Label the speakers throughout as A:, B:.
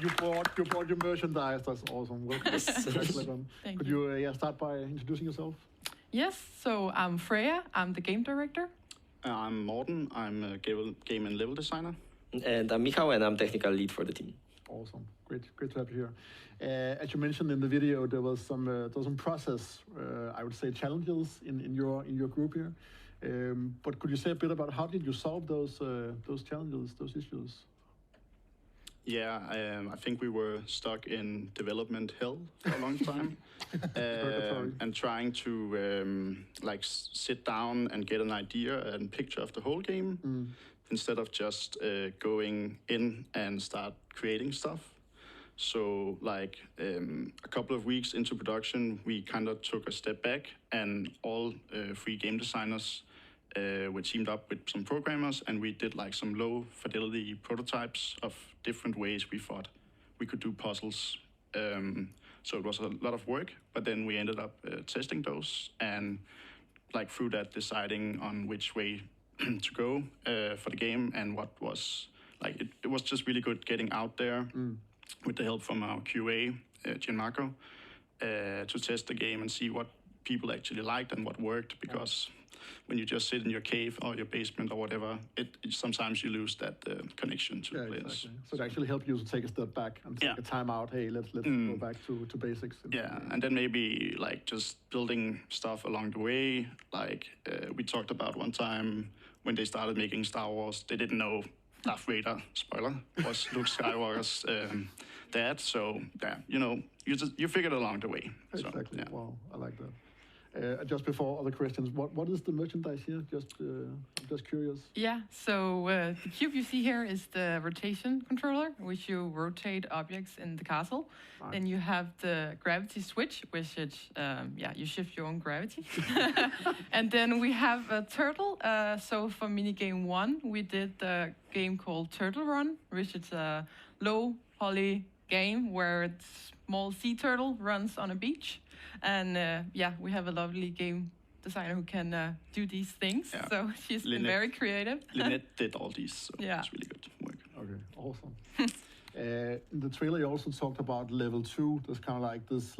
A: you bought your merchandise. That's awesome. Welcome. Jellyaxelagon. Could you start by introducing yourself?
B: Yes. So I'm Freya. I'm the game director.
C: I'm Morten. I'm a game and level designer.
D: And I'm Michał, and I'm technical lead for the team.
A: Awesome. Great to have you here. As you mentioned in the video, there was some process, I would say, challenges in your group here. But could you say a bit about how did you solve those challenges, those issues?
C: Yeah, I think we were stuck in development hell for a long time, and trying to sit down and get an idea and picture of the whole game instead of just going in and start creating stuff. So a couple of weeks into production, we kind of took a step back, and all 3 game designers we teamed up with some programmers, and we did some low fidelity prototypes of different ways we thought we could do puzzles. So it was a lot of work, but then we ended up testing those, and through that deciding on which way to go for the game, and what was it was just really good getting out there with the help from our QA, Gianmarco, to test the game and see what people actually liked and what worked, because when you just sit in your cave or your basement or whatever, sometimes you lose that connection to players.
A: Exactly. So it actually helped you to take a step back and take a time out. Hey, let's go back to basics.
C: Yeah, and then maybe just building stuff along the way. We talked about one time when they started making Star Wars, they didn't know Darth Vader, spoiler, was Luke Skywalker's dad. So you figured it along the way.
A: Exactly.
C: So, yeah.
A: Wow, I like that. Just before other questions, what is the merchandise here? I'm just curious.
B: Yeah, so the cube you see here is the rotation controller, which you rotate objects in the castle. Right. Then you have the gravity switch, which is, you shift your own gravity. And then we have a turtle. So for minigame 1, we did a game called Turtle Run, which is a low poly game where a small sea turtle runs on a beach. And we have a lovely game designer who can do these things. Yeah. So she's been very creative.
C: Lynette did all these, so it's really good work.
A: Okay, awesome. In the trailer, you also talked about level 2. There's kind of this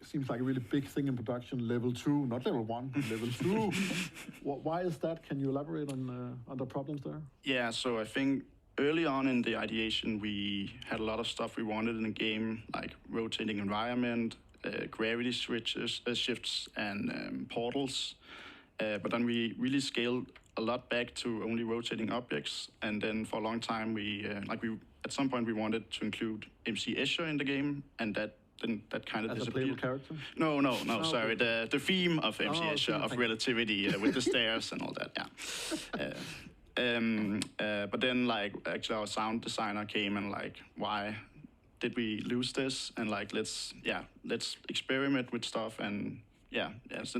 A: seems like a really big thing in production. Level 2, not level 1, level 2. Why is that? Can you elaborate on the problems there?
C: Yeah, so I think early on in the ideation, we had a lot of stuff we wanted in the game, like rotating environment, gravity switches, shifts, and portals. But then we really scaled a lot back to only rotating objects. And then for a long time, we at some point we wanted to include MC Escher in the game, and that kind of disappeared.
A: As a playable character?
C: No, sorry. The theme of MC Escher, of relativity with the stairs and all that. Yeah. But then actually our sound designer came and why did we lose this? And let's experiment with stuff. And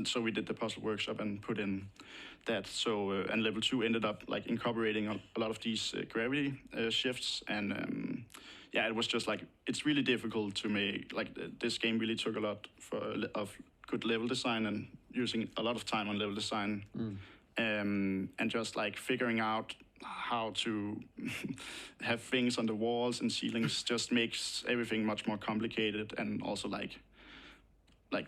C: so we did the puzzle workshop and put in that. So and level 2 ended up incorporating a lot of these gravity shifts. And it was just it's really difficult to make, this game really took a lot of good level design and using a lot of time on level design. And just figuring out how to have things on the walls and ceilings just makes everything much more complicated. And also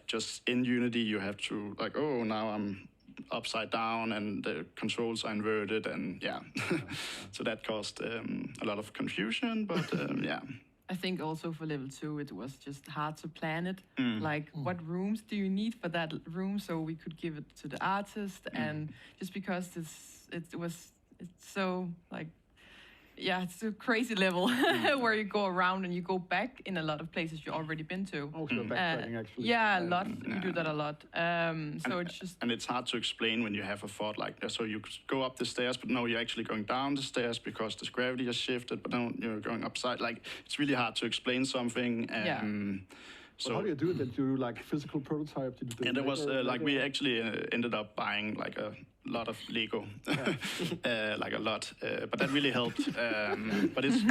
C: just in Unity you have to now I'm upside down and the controls are inverted, and so that caused a lot of confusion, but
B: I think also for level 2 it was just hard to plan it. What rooms do you need for that room, so we could give it to the artist. And just because it's so it's a crazy level where you go around and you go back in a lot of places you've already been to.
A: Also backtracking, actually.
B: Yeah, a lot. You do that a lot. And
C: it's hard to explain when you have a thought like that. So you go up the stairs, but no, you're actually going down the stairs because the gravity has shifted, but no, you're going upside. It's really hard to explain something.
A: So how do you do it? Did you physical prototype? Did you do
C: and there was we actually ended up buying a lot of Lego, a lot, but that really helped. But it's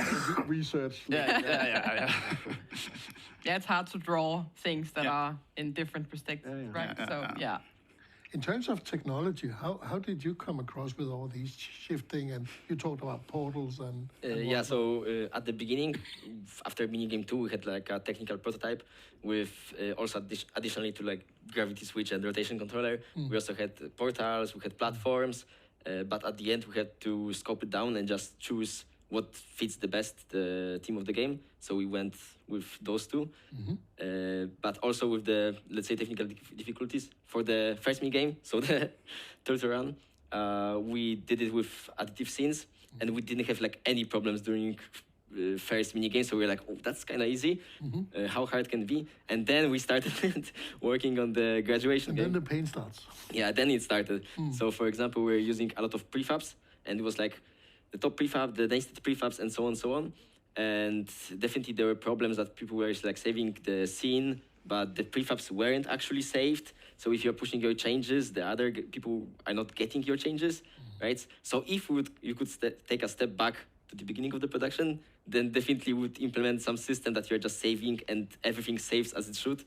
A: research.
C: Yeah.
B: Yeah, it's hard to draw things that are in different perspectives, right?
E: In terms of technology, how did you come across with all these shifting, and you talked about portals and
D: Yeah, so at the beginning, after minigame 2, we had like a technical prototype with also additionally to like gravity switch and rotation controller. We also had portals, we had platforms, but at the end we had to scope it down and just choose what fits the best the theme of the game. So we went with those two, but also with the, let's say, technical difficulties for the first mini game. So the turtle run, we did it with additive scenes, and we didn't have like any problems during first mini game. So we were like, oh, that's kind of easy. How hard can it be? And then we started working on the graduation game.
E: then the pain starts.
D: Yeah, then it started. So for example, we were using a lot of prefabs, and it was like the top prefab, the density prefabs, and so on, so on. And definitely there were problems that people were like saving the scene, but the prefabs weren't actually saved. So if you're pushing your changes, the other people are not getting your changes, right? So if you could take a step back to the beginning of the production, then definitely would implement some system that you're just saving and everything saves as it should,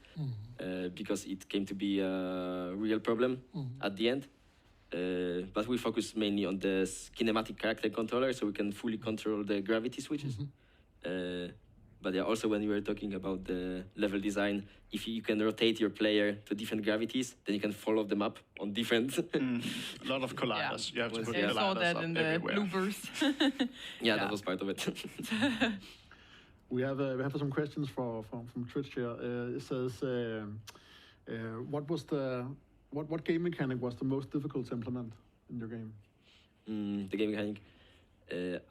D: because it came to be a real problem at the end. But we focus mainly on the kinematic character controller, so we can fully control the gravity switches. But yeah, also when we were talking about the level design, if you can rotate your player to different gravities, then you can follow them up on different.
C: A lot of colliders. You have to put
B: I saw
C: colliders
B: that
C: up
B: in the
C: everywhere.
B: bloopers.
D: Yeah, that was part of it.
A: We have some questions from Twitch here. It says, what game mechanic was the most difficult to implement in your game?
D: The game mechanic.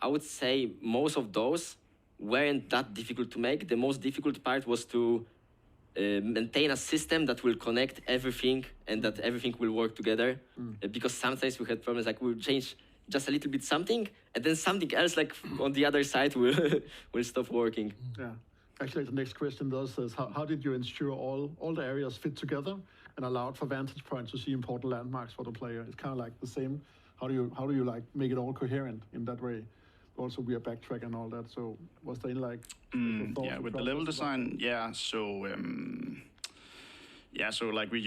D: I would say most of those weren't that difficult to make. The most difficult part was to maintain a system that will connect everything and that everything will work together. Because sometimes we had problems like we'll change just a little bit something, and then something else like on the other side will stop working.
A: Yeah. Actually, the next question does says, how did you ensure all the areas fit together and allowed for vantage points to see important landmarks for the player? It's kind of like the same. How do you like make it all coherent in that way? Also, we are backtrack and all that. So, was there any like
C: yeah, with the level design, yeah. So so like we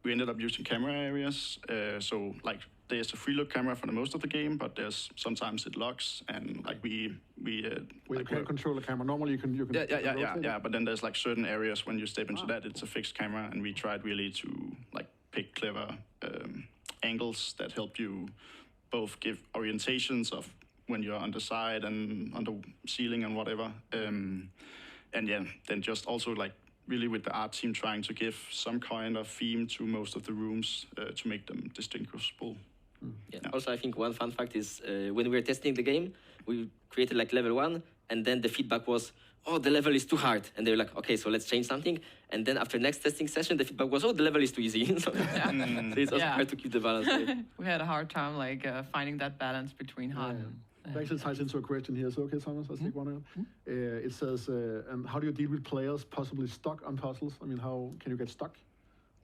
C: ended up using camera areas. So like there's a free look camera for the most of the game, but there's sometimes it locks, and like we
A: you
C: like
A: can't control the camera. Normally, you can
C: yeah. But then there's like certain areas when you step into that, it's a fixed camera, and we tried really to like pick clever angles that help you both give orientations of when you're on the side and on the ceiling and whatever. And yeah, then just also like really with the art team trying to give some kind of theme to most of the rooms to make them distinguishable.
D: Yeah. Also, I think one fun fact is when we were testing the game, we created like level 1, and then the feedback was, oh, the level is too hard. And they were like, okay, so let's change something. And then after next testing session, the feedback was, oh, the level is too easy. So it's also hard to keep the balance.
B: We had a hard time like finding that balance between hard and
A: It actually ties into a question here. So, okay, Thomas, I'll take one of them. It says, and how do you deal with players possibly stuck on puzzles? I mean, how can you get stuck?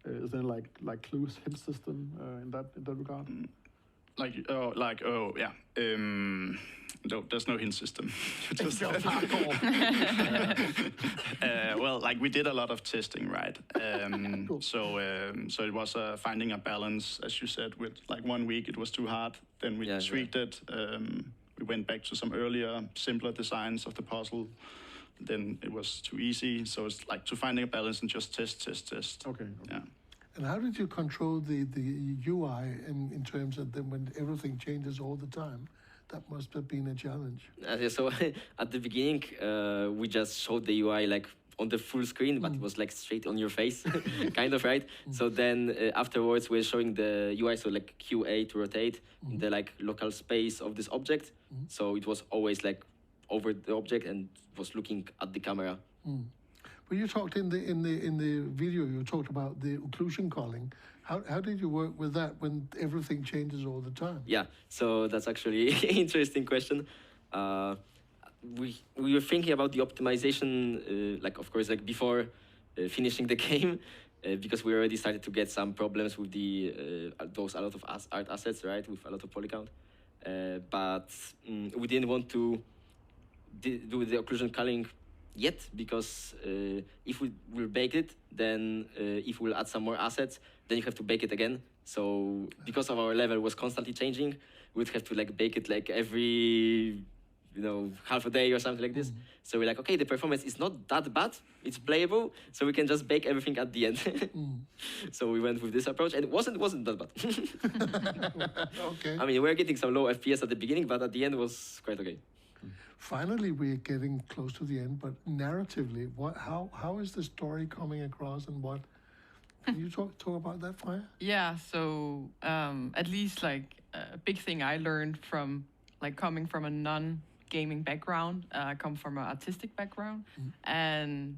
A: Is there like clues, hint system in that regard?
C: No, there's no hint system. Just well, like we did a lot of testing, right?
A: Cool.
C: So it was finding a balance, as you said. With like 1 week, it was too hard. Then we tweaked it. We went back to some earlier, simpler designs of the puzzle. Then it was too easy. So it's like to finding a balance and just test.
A: Okay.
C: Yeah.
E: And how did you control the UI in terms of when everything changes all the time? That must have been a challenge.
D: So at the beginning, we just showed the UI like on the full screen, but it was like straight on your face, kind of, right? So then afterwards, we're showing the UI, so like QA to rotate in the like local space of this object. So it was always like over the object and was looking at the camera.
E: Well, you talked in the video. You talked about the occlusion calling. How did you work with that when everything changes all the time?
D: Yeah, so that's actually an interesting question. We were thinking about the optimization, like of course, like before finishing the game, because we already started to get some problems with the a lot of art assets, right, with a lot of poly count. But we didn't want to do the occlusion culling yet, because if we will bake it, then if we'll add some more assets, then you have to bake it again. So because of our level was constantly changing, we'd have to like bake it like every half a day or something like this. So we're like, okay, the performance is not that bad, it's playable, so we can just bake everything at the end. So we went with this approach, and it wasn't that bad.
E: Okay.
D: I mean, we were getting some low FPS at the beginning, but at the end it was quite okay.
E: Finally, we're getting close to the end, but narratively, how is the story coming across, and what? Can you talk about that, Freya?
B: Yeah, so at least like a big thing I learned from like coming from a non-gaming background, I come from an artistic background, and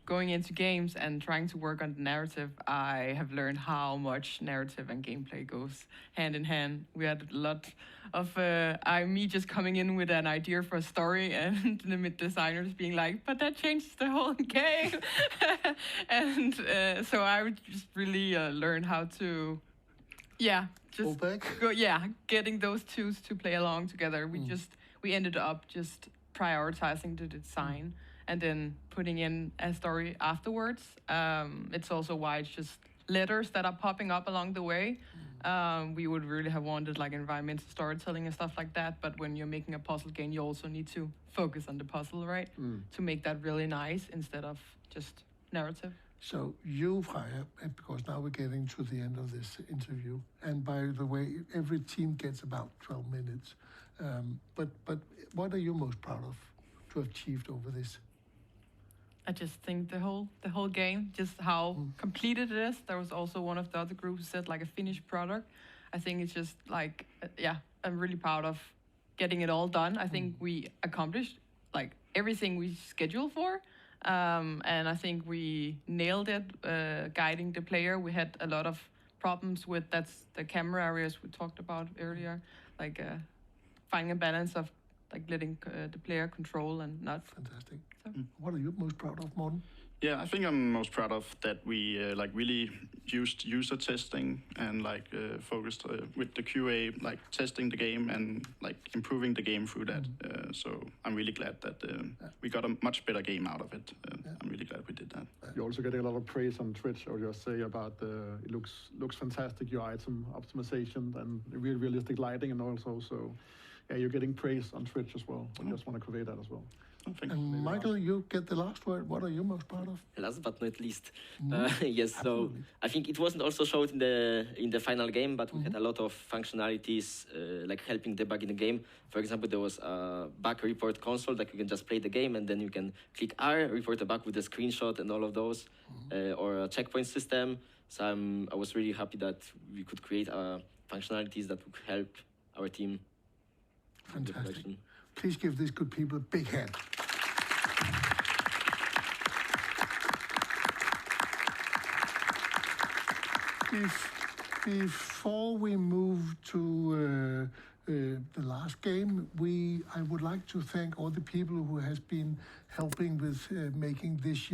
B: going into games and trying to work on the narrative, I have learned how much narrative and gameplay goes hand in hand. We had a lot of me just coming in with an idea for a story, and the designers being like, "But that changes the whole game," and so I would just really learn how to, just getting those two to play along together. We ended up just prioritizing the design and then putting in a story afterwards. It's also why it's just letters that are popping up along the way. We would really have wanted like environmental storytelling and stuff like that, but when you're making a puzzle game, you also need to focus on the puzzle, right? To make that really nice instead of just narrative.
E: So you, Freya, because now we're getting to the end of this interview, and by the way, every team gets about 12 minutes. But what are you most proud of to have achieved over this?
B: I just think the whole game, just how completed it is. There was also one of the other groups who said like a finished product. I think it's just like, I'm really proud of getting it all done. I think we accomplished like everything we scheduled for. And I think we nailed it, guiding the player. We had a lot of problems with, that's the camera areas we talked about earlier, like finding a balance of like letting the player control and not.
E: Fantastic. So. What are you most proud of, Morten?
C: Yeah, I think I'm most proud of that we like really used user testing and like focused with the QA, like testing the game and like improving the game through that. So I'm really glad that we got a much better game out of it. I'm really glad we did that.
A: You're also getting a lot of praise on Twitch, or just say about it looks fantastic, your item optimization and real realistic lighting, and also you're getting praise on Twitch as well. I just want to convey that as well.
E: And Michał, you get the last word. What are you most proud of?
D: Last but not least, yes. So I think it wasn't also showed in the final game, but we had a lot of functionalities like helping debug in the game. For example, there was a bug report console that you can just play the game, and then you can click R, report a bug with a screenshot and all of those, or a checkpoint system. So I was really happy that we could create functionalities that would help our team.
E: Fantastic. Please give these good people a big hand. Before we move to the last game, I would like to thank all the people who has been helping with making this